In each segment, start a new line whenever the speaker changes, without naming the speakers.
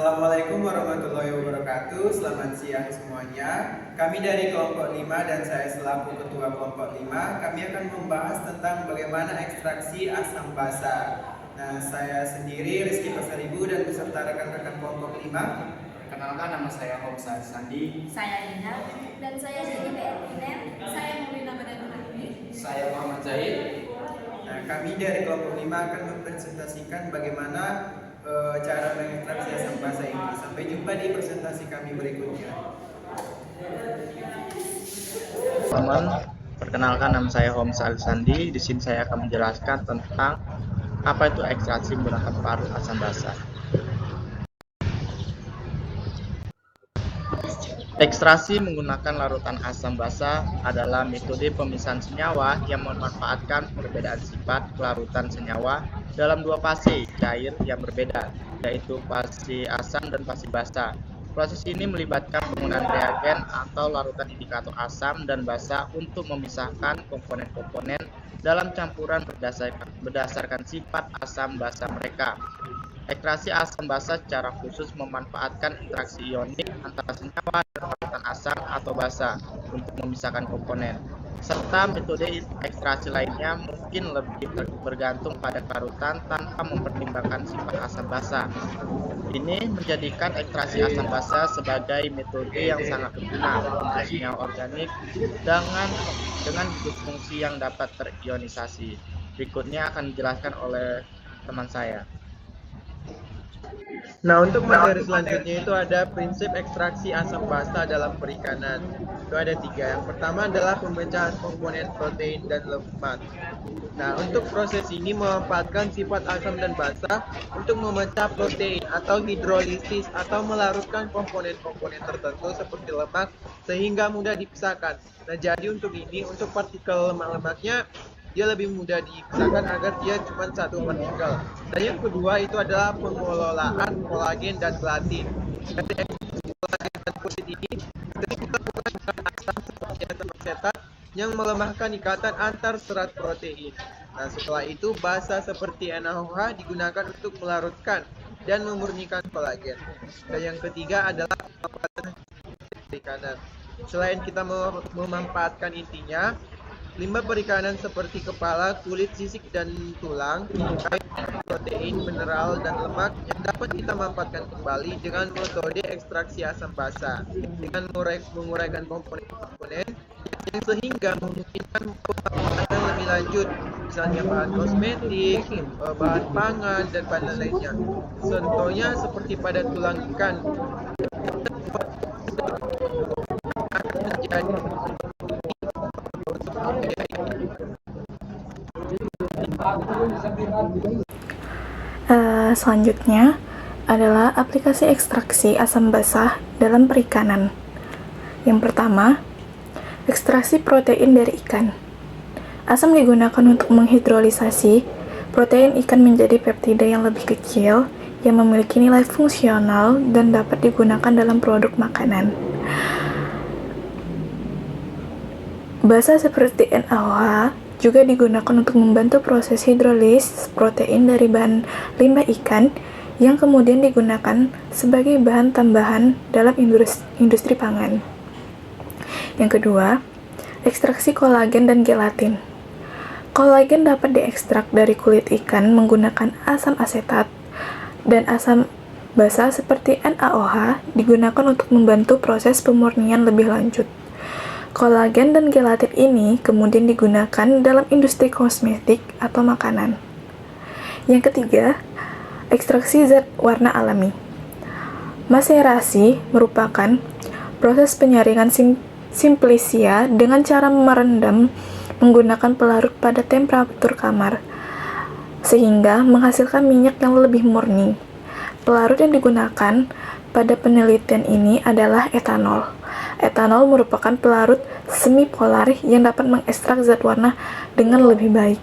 Assalamualaikum warahmatullahi wabarakatuh. Selamat siang semuanya. Kami dari kelompok 5 dan saya selaku ketua kelompok 5, kami akan membahas tentang bagaimana ekstraksi asam basa. Nah, saya sendiri Rizky Pasaribu dan beserta rekan-rekan kelompok 5.
Perkenalkan, nama saya Homsa Sandi.
Saya Indah. Dan saya Siti Bertinen. Saya Nurina Badanurani.
Saya Muhammad Zaid.
Nah, kami dari kelompok 5 akan mempresentasikan bagaimana cara mengekstraksi asam basa ini. Sampai jumpa di presentasi kami berikutnya.
Teman, perkenalkan nama saya Homsa Sandi. Di sini saya akan menjelaskan tentang apa itu ekstraksi menggunakan parut asam basa. Ekstraksi menggunakan larutan asam basa adalah metode pemisahan senyawa yang memanfaatkan perbedaan sifat larutan senyawa dalam dua fase cair yang berbeda, yaitu fase asam dan fase basa. Proses ini melibatkan penggunaan reagen atau larutan indikator asam dan basa untuk memisahkan komponen-komponen dalam campuran berdasarkan sifat asam basa mereka. Ekstraksi asam basa secara khusus memanfaatkan interaksi ionik antara senyawa dan larutan asam atau basa untuk memisahkan komponen. Serta metode ekstraksi lainnya mungkin lebih bergantung pada larutan tanpa mempertimbangkan sifat asam basa. Ini menjadikan ekstraksi asam basa sebagai metode yang sangat berguna untuk senyawa organik dengan fungsi yang dapat terionisasi. Berikutnya akan dijelaskan oleh teman saya.
Nah, untuk materi selanjutnya itu ada prinsip ekstraksi asam basa dalam perikanan. Itu ada 3. Yang pertama adalah pemecahan komponen protein dan lemak. Nah, untuk proses ini memanfaatkan sifat asam dan basa untuk memecah protein atau hidrolisis atau melarutkan komponen-komponen tertentu seperti lemak sehingga mudah dipisahkan. Nah, jadi untuk partikel lemak-lemaknya dia lebih mudah dipisahkan agar dia cuma satu partikel. Dan yang kedua itu adalah pengelolaan kolagen dan gelatin. Dari kolagen dan gelatin ini sering dilakukan dengan asam seperti asam asetat yang melemahkan ikatan antar serat protein. Nah, setelah itu basa seperti NaOH digunakan untuk melarutkan dan memurnikan kolagen. Dan yang ketiga adalah pemanfaatan perikanan. Selain kita memanfaatkan intinya, limbah perikanan seperti kepala, kulit, sisik, dan tulang, protein, mineral, dan lemak yang dapat kita manfaatkan kembali dengan metode ekstraksi asam basa dengan menguraikan komponen-komponen yang sehingga memungkinkan pemanfaatan lebih lanjut, misalnya bahan kosmetik, bahan pangan, dan bahan lainnya. Contohnya seperti pada tulang ikan akan menjadi
Selanjutnya adalah aplikasi ekstraksi asam basa dalam perikanan. Yang pertama, ekstraksi protein dari ikan. Asam digunakan untuk menghidrolisasi protein ikan menjadi peptida yang lebih kecil yang memiliki nilai fungsional dan dapat digunakan dalam produk makanan. Basa seperti NaOH juga digunakan untuk membantu proses hidrolis protein dari bahan limbah ikan yang kemudian digunakan sebagai bahan tambahan dalam industri pangan. Yang kedua, ekstraksi kolagen dan gelatin. Kolagen dapat diekstrak dari kulit ikan menggunakan asam asetat dan asam basa seperti NaOH digunakan untuk membantu proses pemurnian lebih lanjut. Kolagen dan gelatin ini kemudian digunakan dalam industri kosmetik atau makanan. Yang ketiga, ekstraksi zat warna alami. Maserasi merupakan proses penyaringan simplicia dengan cara merendam menggunakan pelarut pada temperatur kamar, sehingga menghasilkan minyak yang lebih murni. Pelarut yang digunakan pada penelitian ini adalah etanol. Etanol merupakan pelarut semipolar yang dapat mengekstrak zat warna dengan lebih baik.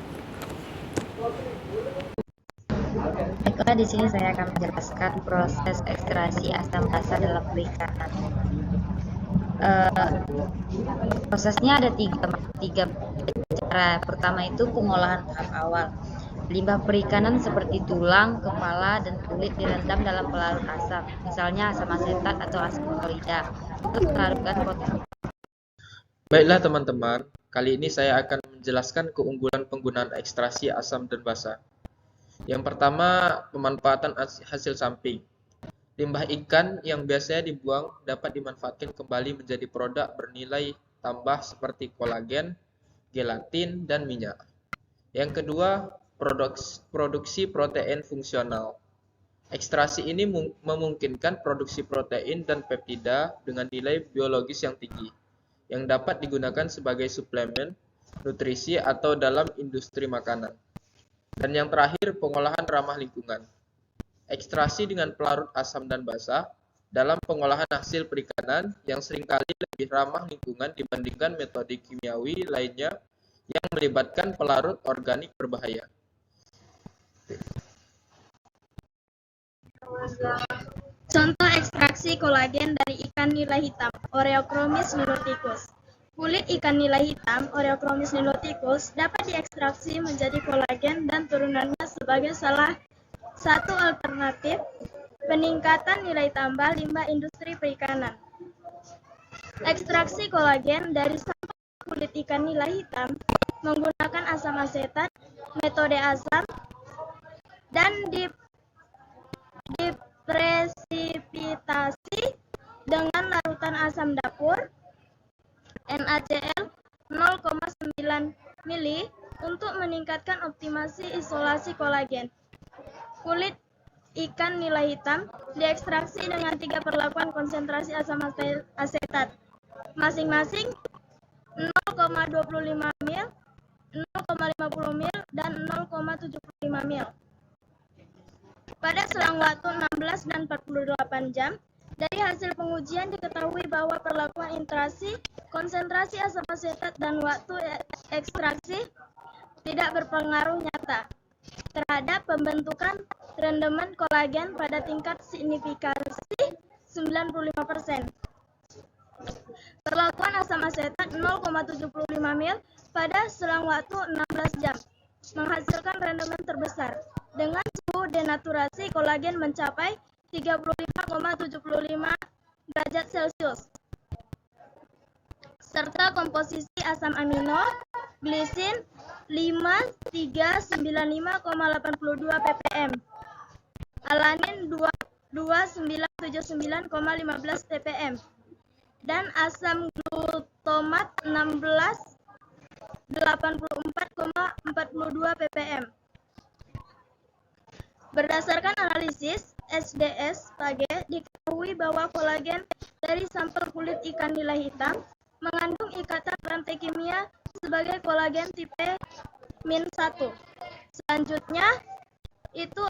Baiklah, di sini saya akan menjelaskan proses ekstraksi asam basa dalam perikanan. Prosesnya ada tiga cara. Pertama itu pengolahan tahap awal. Limbah perikanan seperti tulang, kepala, dan kulit direndam dalam pelarut asam, misalnya asam asetat atau asam klorida, untuk larutkan protein.
Baiklah teman-teman, kali ini saya akan menjelaskan keunggulan penggunaan ekstraksi asam dan basa. Yang pertama, pemanfaatan hasil samping. Limbah ikan yang biasanya dibuang dapat dimanfaatkan kembali menjadi produk bernilai tambah seperti kolagen, gelatin, dan minyak. Yang kedua, produksi protein fungsional. Ekstraksi ini memungkinkan produksi protein dan peptida dengan nilai biologis yang tinggi, yang dapat digunakan sebagai suplemen, nutrisi, atau dalam industri makanan. Dan yang terakhir, pengolahan ramah lingkungan. Ekstraksi dengan pelarut asam dan basa dalam pengolahan hasil perikanan yang seringkali lebih ramah lingkungan dibandingkan metode kimiawi lainnya yang melibatkan pelarut organik berbahaya.
Contoh ekstraksi kolagen dari ikan nila hitam, Oreochromis niloticus. Kulit ikan nila hitam, Oreochromis niloticus, dapat diekstraksi menjadi kolagen dan turunannya sebagai salah satu alternatif peningkatan nilai tambah limbah industri perikanan. Ekstraksi kolagen dari sampah kulit ikan nila hitam menggunakan asam asetat, metode asam, dan dipresipitasi dengan larutan asam dapur NaCl 0,9 mili untuk meningkatkan optimasi isolasi kolagen. Kulit ikan nila hitam diekstraksi dengan 3 perlakuan konsentrasi asam asetat, masing-masing 0,25 mil, 0,50 mil, dan 0,75 mil. Pada selang waktu 16 dan 48 jam, dari hasil pengujian diketahui bahwa perlakuan interaksi, konsentrasi asam asetat, dan waktu ekstraksi tidak berpengaruh nyata terhadap pembentukan rendemen kolagen pada tingkat signifikansi 95%. Perlakuan asam asetat 0,75 mil pada selang waktu 16 jam menghasilkan rendemen terbesar dengan suhu denaturasi kolagen mencapai 35,75 derajat Celcius serta komposisi asam amino glisin 5395,82 ppm, alanin 2979,15 ppm, dan asam glutomat 1684,42 ppm. Berdasarkan analisis SDS PAGE, diketahui bahwa kolagen dari sampel kulit ikan nila hitam mengandung ikatan rantai kimia sebagai kolagen tipe -1. Selanjutnya itu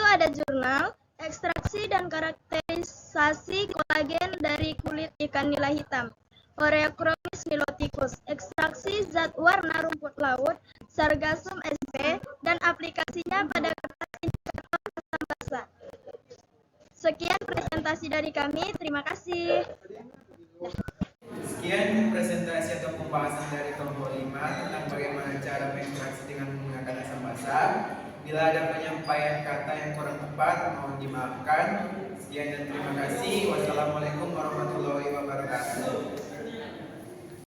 ada jurnal ekstraksi dan karakterisasi kolagen dari kulit ikan nila hitam, Oreochromis niloticus, ekstraksi zat warna rumput laut, Sargassum sp, dan aplikasinya pada kertas indikator asam basa. Sekian presentasi dari kami, terima kasih.
Sekian presentasi atau pembahasan dari kelompok 5 tentang bagaimana cara mengekstraksi dengan menggunakan asam basa. Bila ada penyampaian kata yang kurang tepat, mohon dimaafkan. Sekian dan terima kasih. Wassalamualaikum warahmatullahi wabarakatuh.